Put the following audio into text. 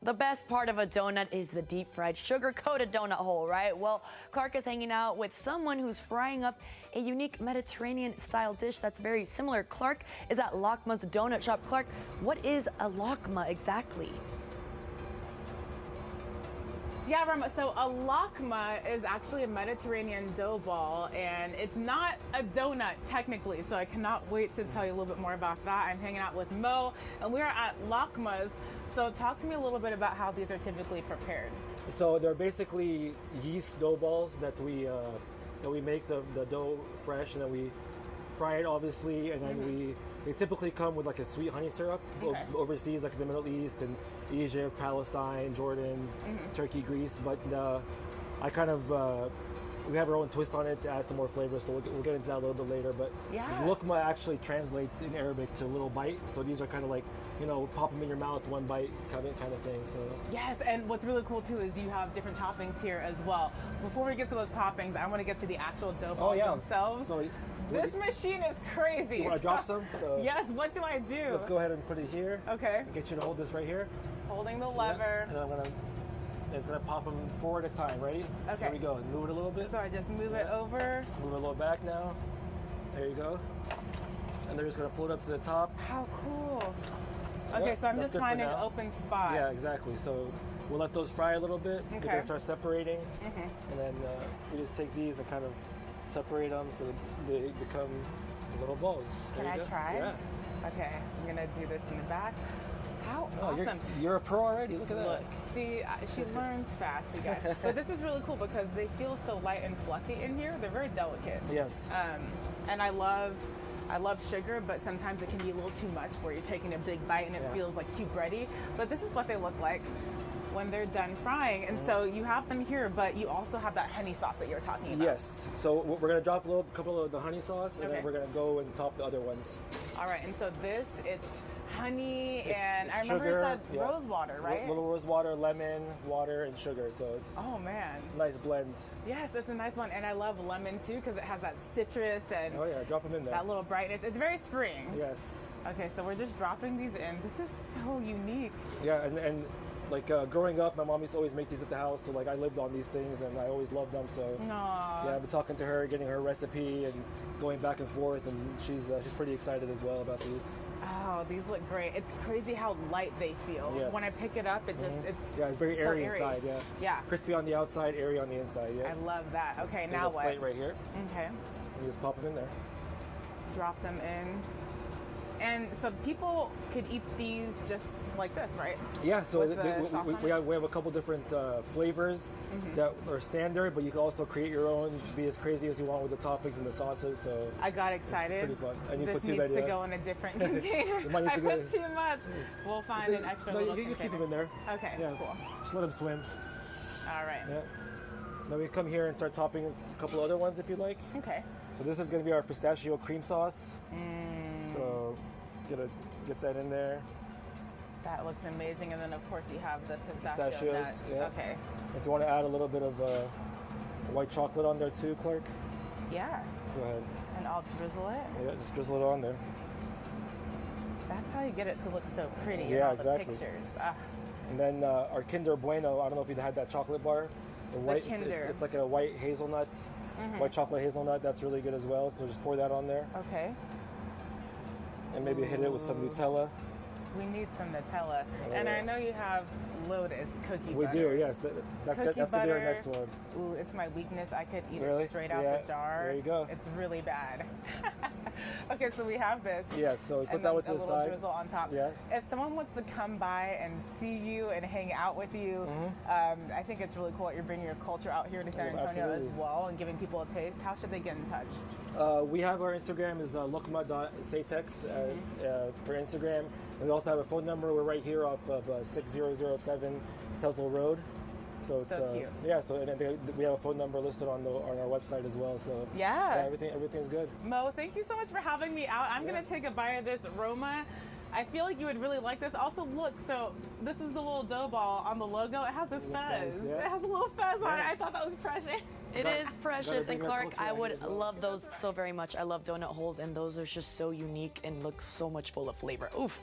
The best part of a donut is the deep fried sugar-coated donut hole, right? Well, Clark is hanging out with someone who's frying up a unique Mediterranean-style dish that's very similar. Clark is at Lokmas Donut Shop. Clark, what is a lokma exactly? Yeah, Rama, so a lokma is actually a Mediterranean dough ball, and it's not a donut technically, so I cannot wait to tell you a little bit more about that. I'm hanging out with Mo, and we're at Lokmas. So talk to me a little bit about how these are typically prepared. So they're basically yeast dough balls that we make the dough fresh, and then we fry it obviously, and then they typically come with like a sweet honey syrup overseas, like the Middle East and Egypt, Palestine, Jordan, Turkey, Greece. But I kind of we have our own twist on it to add some more flavor, so we'll get into that a little bit later. But lokma actually translates in Arabic to little bite, so these are kind of like, you know, pop them in your mouth, one bite kind of thing. So yes, and what's really cool too is you have different toppings here as well. Before we get to those toppings, I want to get to the actual dough balls themselves. So this machine is crazy. You want to drop some? So yes, what do I do? Let's go ahead and put it here. Okay. I'll get you to hold this right here. Holding the lever. And it's gonna pop them four at a time. Ready? Okay. Here we go. Move it a little bit. So I just move it over. Move it a little back now. There you go. And they're just gonna float up to the top. How cool. Okay, so I'm just finding an open spot. Yeah, exactly. So we'll let those fry a little bit. Okay. They're gonna start separating. And then we just take these and kind of separate them so that they become little balls. Can I try? Yeah. Okay, I'm gonna do this in the back. How awesome. You're a pro already. Look at that. Look, see, she learns fast, you guys. But this is really cool because they feel so light and fluffy in here. They're very delicate. Yes. And I love sugar, but sometimes it can be a little too much where you're taking a big bite and it feels like too bready. But this is what they look like when they're done frying. And so you have them here, but you also have that honey sauce that you're talking about. Yes. So we're gonna drop a couple of the honey sauce, and then we're gonna go and top the other ones. All right. And so it's honey, and I remember sugar, it said rose water, right? Little rose water, lemon, water, and sugar. So it's oh man, a nice blend. Yes, it's a nice one, and I love lemon too because it has that citrus and drop them in there. That little brightness. It's very spring. Yes. Okay, so we're just dropping these in. This is so unique. Yeah, and like growing up, my mom used to always make these at the house, so like I lived on these things and I always loved them. So yeah, I've been talking to her, getting her recipe, and going back and forth, and she's pretty excited as well about these. Oh, these look great. It's crazy how light they feel. Yes. When I pick it up, it's it's very airy inside. Yeah. Crispy on the outside, airy on the inside. Yeah. I love that. Okay, There's now a what? plate right here. Okay. You just pop them in there. Drop them in. And so people could eat these just like this, right? Yeah, so we have a couple different flavors that are standard, but you can also create your own, be as crazy as you want with the toppings and the sauces. So I got excited. Pretty fun. And you this put too needs many, to go in a different container. I put too much. We'll find an extra little container. You keep them in there. Okay, cool. Just let them swim. All right. Yeah. Now we come here and start topping a couple other ones if you'd like. Okay. So this is going to be our pistachio cream sauce. So get that in there. That looks amazing. And then of course you have the pistachio nuts. Yeah. Okay. If you want to add a little bit of white chocolate on there too, Clark. Yeah. Go ahead. And I'll drizzle it. Yeah, just drizzle it on there. That's how you get it to look so pretty in all the pictures. And then our Kinder Bueno, I don't know if you had that chocolate bar. The Kinder. It's like a white hazelnut, white chocolate hazelnut. That's really good as well. So just pour that on there. Okay. And maybe hit it with some Nutella. We need some Nutella. And I know you have Lotus cookie butter. We do, yes. That's going to be our next one. Ooh, it's my weakness. I could eat it straight out the jar. There you go. It's really bad. Okay, so we have this. Yeah, so put that with the side. A little drizzle on top. Yeah. If someone wants to come by and see you and hang out with you, I think it's really cool that you're bringing your culture out here to San Antonio as well and giving people a taste. How should they get in touch? We have our Instagram is lokma.satex for Instagram. And we also have a phone number. We're right here off of 6007 Tesla Road. So it's cute. Yeah. So and we have a phone number listed on our website as well. So everything's good. Mo, thank you so much for having me out. I'm gonna take a bite of this Roma. I feel like you would really like this. Also, look, so this is the little dough ball on the logo. It has a fez. It has a little fez on it. I thought that was precious. It is precious. And Clark, I would love those so very much. I love donut holes, and those are just so unique and look so much full of flavor. Oof.